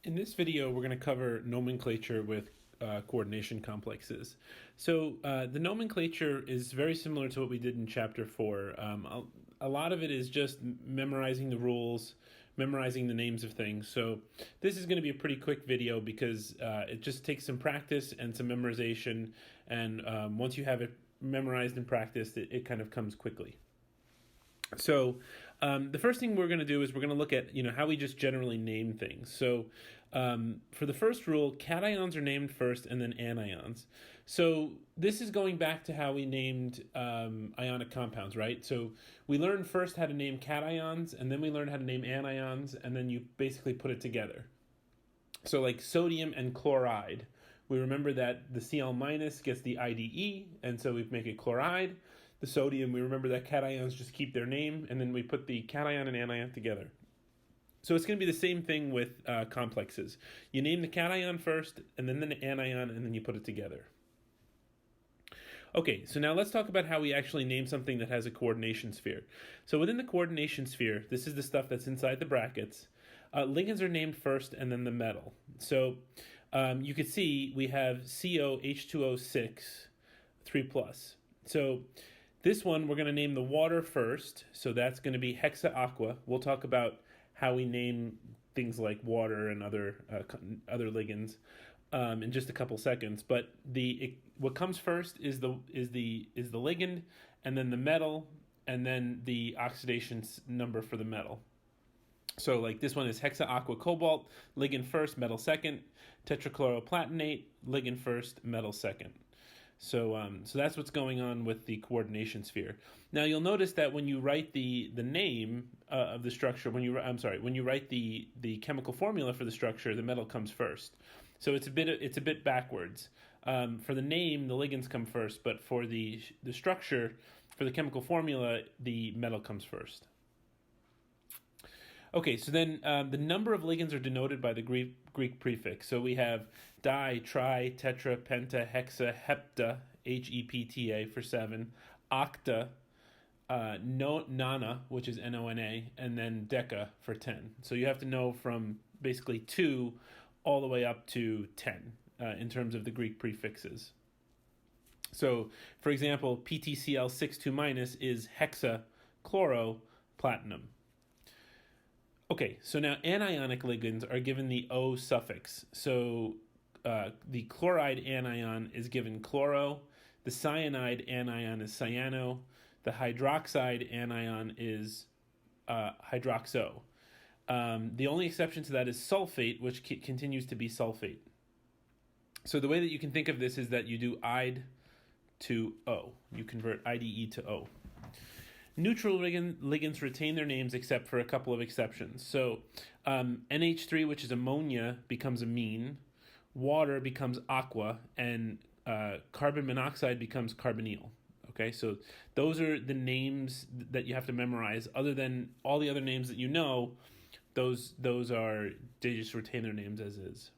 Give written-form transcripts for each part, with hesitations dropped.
In this video, we're going to cover nomenclature with coordination complexes. So the nomenclature is very similar to what we did in Chapter 4. A lot of it is just memorizing the rules, memorizing the names of things. So this is going to be a pretty quick video because it just takes some practice and some memorization. And once you have it memorized and practiced, it kind of comes quickly. So the first thing we're going to do is we're going to look at how we just generally name things. So for the first rule, cations are named first and then anions. So this is going back to how we named ionic compounds, right? So we learned first how to name cations, and then we learned how to name anions, and then you basically put it together. So like sodium and chloride, we remember that the Cl- gets the IDE, and so we make it chloride. The sodium, we remember that cations just keep their name, and then we put the cation and anion together. So it's going to be the same thing with complexes. You name the cation first, and then the anion, and then you put it together. Okay, so now let's talk about how we actually name something that has a coordination sphere. So within the coordination sphere, this is the stuff that's inside the brackets. Ligands are named first, and then the metal. So you could see we have COH2O6 3+. So this one, we're going to name the water first, so that's going to be hexa-aqua. We'll talk about how we name things like water and other ligands in just a couple seconds. But what comes first is the ligand, and then the metal, and then the oxidation number for the metal. So like this one is hexa-aqua cobalt, ligand first, metal second. Tetrachloroplatinate, ligand first, metal second. So that's what's going on with the coordination sphere. Now you'll notice that when you write the name of the structure, when you write the chemical formula for the structure, the metal comes first. So it's a bit backwards. For the name, the ligands come first, but for the structure, for the chemical formula, the metal comes first. Okay, so then the number of ligands are denoted by the Greek prefix. So we have di, tri, tetra, penta, hexa, hepta, HEPTA for 7, octa, nona, which is NONA, and then deca for 10. So you have to know from basically 2 all the way up to 10 in terms of the Greek prefixes. So, for example, PTCl62- is hexachloroplatinum. Okay, so now anionic ligands are given the O suffix. So the chloride anion is given chloro, the cyanide anion is cyano, the hydroxide anion is hydroxo. The only exception to that is sulfate, which continues to be sulfate. So the way that you can think of this is that you do IDE to O. You convert IDE to O. Neutral ligands retain their names except for a couple of exceptions. So NH3, which is ammonia, becomes amine, water becomes aqua, and carbon monoxide becomes carbonyl. Okay, so those are the names that you have to memorize. Other than all the other names that you know, they just retain their names as is.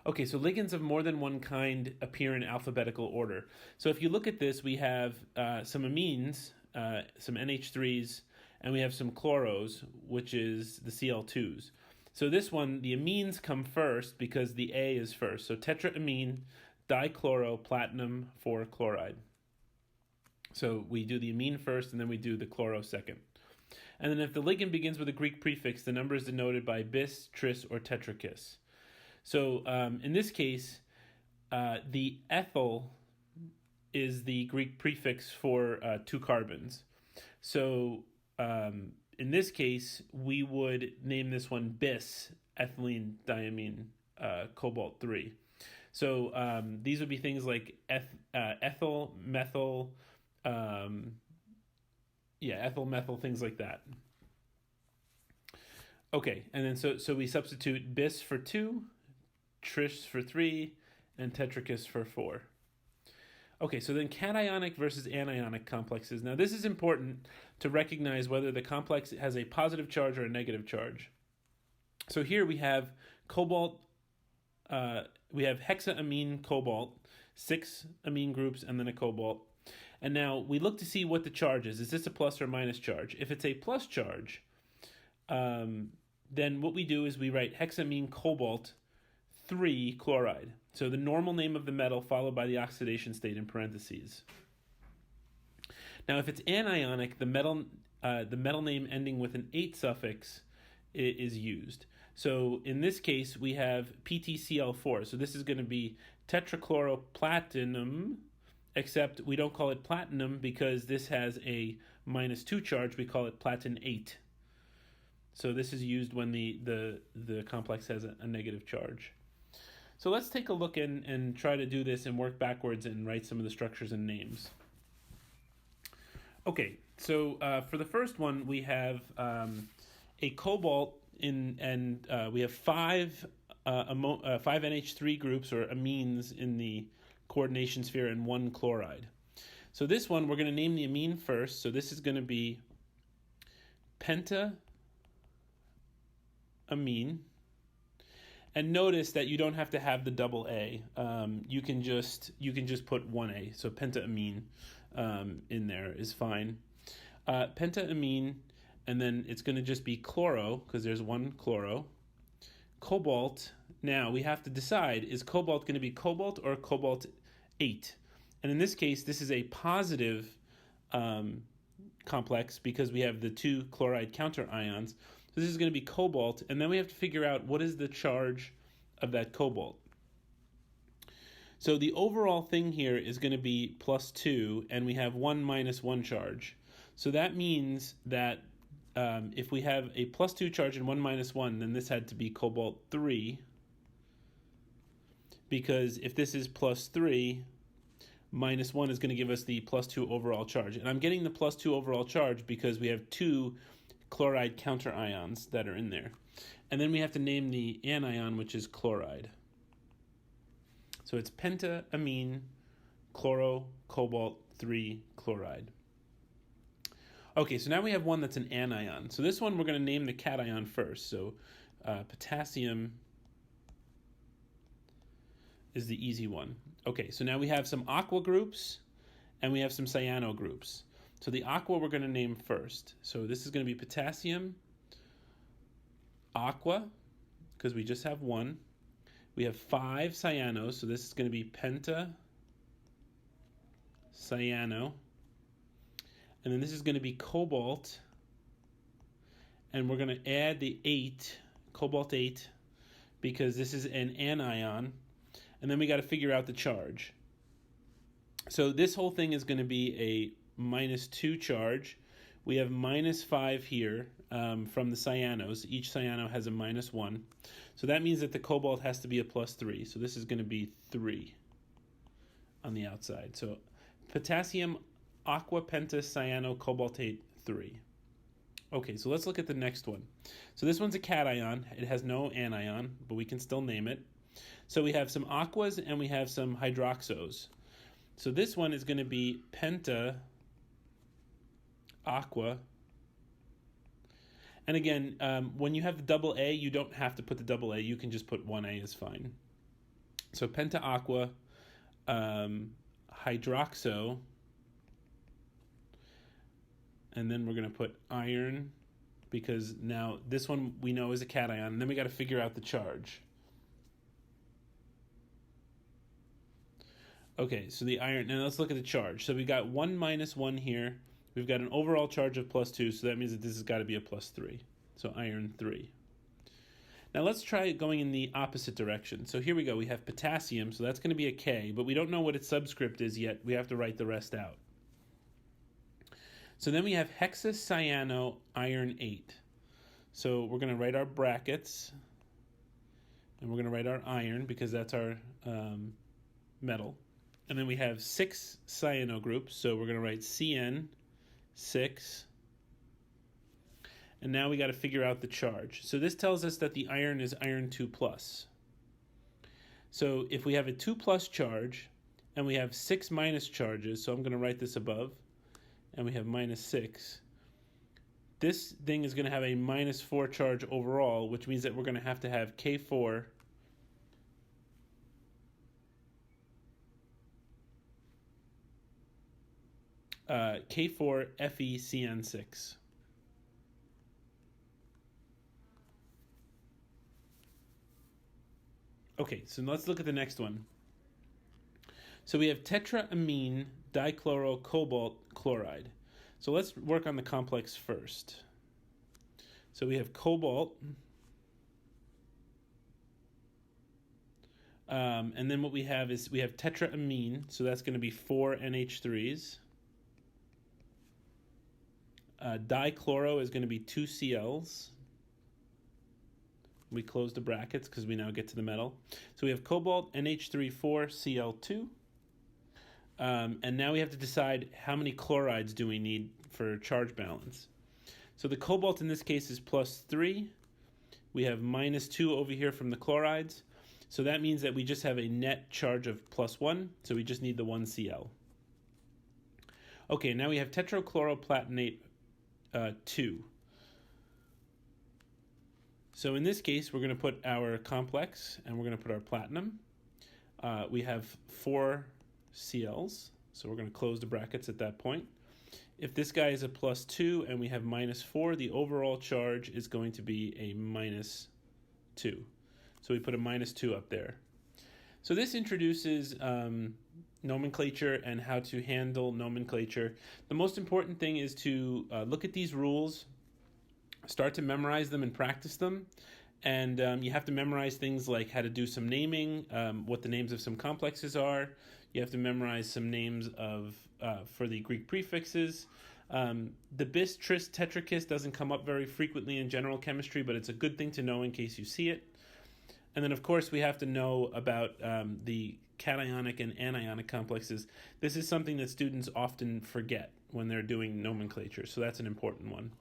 Okay, so ligands of more than one kind appear in alphabetical order. So if you look at this, we have some amines, some NH3s, and we have some chloros, which is the Cl2s. So this one, the amines come first because the A is first. So tetraamine, dichloropplatinum for chloride. So we do the amine first, and then we do the chloro second. And then if the ligand begins with a Greek prefix, the number is denoted by bis, tris, or tetrakis. So in this case, the ethyl is the Greek prefix for 2 carbons. So in this case, we would name this one bis, ethylene diamine, cobalt 3. So these would be things like ethyl, methyl, ethyl, methyl, things like that. Okay, and then so we substitute bis for 2, tris for 3, and tetrakis for 4. Okay, so then cationic versus anionic complexes. Now this is important to recognize whether the complex has a positive charge or a negative charge. So here we have cobalt, we have hexaamine cobalt, 6 amine groups and then a cobalt. And now we look to see what the charge is. Is this a plus or minus charge? If it's a plus charge, then what we do is we write hexamine cobalt 3 chloride. So the normal name of the metal followed by the oxidation state in parentheses. Now, if it's anionic, the metal name ending with an 8 suffix is used. So in this case, we have PTCl4. So this is going to be tetrachloroplatinum, except we don't call it platinum because this has a -2 charge. We call it platinate. So this is used when the complex has a negative charge. So let's take a look and try to do this and work backwards and write some of the structures and names. Okay, so for the first one, we have a cobalt we have five NH3 groups or amines in the coordination sphere and 1 chloride. So this one, we're going to name the amine first. So this is going to be pentaamine. And notice that you don't have to have the double A. You can just put 1A. So pentaamine in there is fine. Pentaamine. And then it's going to just be chloro, because there's 1 chloro. Cobalt, now we have to decide, is cobalt going to be cobalt or cobalt 8? And in this case, this is a positive complex because we have the 2 chloride counter ions. So this is going to be cobalt, and then we have to figure out what is the charge of that cobalt. So the overall thing here is going to be +2, and we have 1 - 1 charge. So that means that if we have a +2 charge and 1 - 1, then this had to be cobalt 3, because if this is +3, -1 is going to give us the +2 overall charge. And I'm getting the +2 overall charge because we have 2 chloride counter ions that are in there. And then we have to name the anion, which is chloride. So it's pentaamine chloro cobalt 3 chloride. Okay, so now we have one that's an anion. So this one we're going to name the cation first. So potassium is the easy one. Okay, so now we have some aqua groups and we have some cyano groups. So the aqua we're going to name first. So this is going to be potassium aqua, because we just have 1. We have 5 cyanos, so this is going to be penta cyano. And then this is going to be cobalt, and we're going to add the 8, cobalt 8, because this is an anion, and then we got to figure out the charge. So this whole thing is going to be a -2 charge. We have -5 here from the cyanos. Each cyano has a -1. So that means that the cobalt has to be a +3. So this is going to be 3 on the outside. So potassium aqua penta cyano cobaltate 3. Okay, so let's look at the next one. So this one's a cation. It has no anion, but we can still name it. So we have some aquas and we have some hydroxos. So this one is going to be penta aqua. And again, when you have the double A, you don't have to put the double A. You can just put 1A is fine. So penta aqua hydroxo. And then we're going to put iron, because now this one we know is a cation. And then we got to figure out the charge. Okay, so the iron. Now let's look at the charge. So we got 1 - 1 here. We've got an overall charge of +2, so that means that this has got to be a +3. So iron 3. Now let's try going in the opposite direction. So here we go. We have potassium, so that's going to be a K, but we don't know what its subscript is yet. We have to write the rest out. So then we have hexacyano iron 8. So we're going to write our brackets, and we're going to write our iron because that's our metal. And then we have 6 cyano groups, so we're going to write CN 6. And now we got to figure out the charge. So this tells us that the iron is iron 2+. So if we have a 2+ charge and we have 6- charges, so I'm going to write this above, and we have -6. This thing is going to have a -4 charge overall, which means that we're going to have K4 K4 FeCN6. Okay, so let's look at the next one. So we have Tetra, Amine, Dichloro, Cobalt, Chloride. So let's work on the complex first. So we have Cobalt, and then what we have is we have tetraamine, so that's going to be 4 NH3s. Dichloro is going to be 2 Cls. We close the brackets because we now get to the metal. So we have cobalt, NH3, 4, Cl2. And now we have to decide how many chlorides do we need for charge balance. So the cobalt in this case is +3. We have -2 over here from the chlorides. So that means that we just have a net charge of +1. So we just need the 1 Cl. Okay, now we have tetrachloroplatinate 2. So in this case, we're going to put our complex and we're going to put our platinum. We have 4 Cls, so we're going to close the brackets at that point. If this guy is a +2 and we have -4, the overall charge is going to be a -2. So we put a -2 up there. So this introduces nomenclature and how to handle nomenclature. The most important thing is to look at these rules, start to memorize them and practice them. And you have to memorize things like how to do some naming, what the names of some complexes are. You have to memorize some names for the Greek prefixes. The bis, tris, tetrakis doesn't come up very frequently in general chemistry, but it's a good thing to know in case you see it. And then, of course, we have to know about the cationic and anionic complexes. This is something that students often forget when they're doing nomenclature, so that's an important one.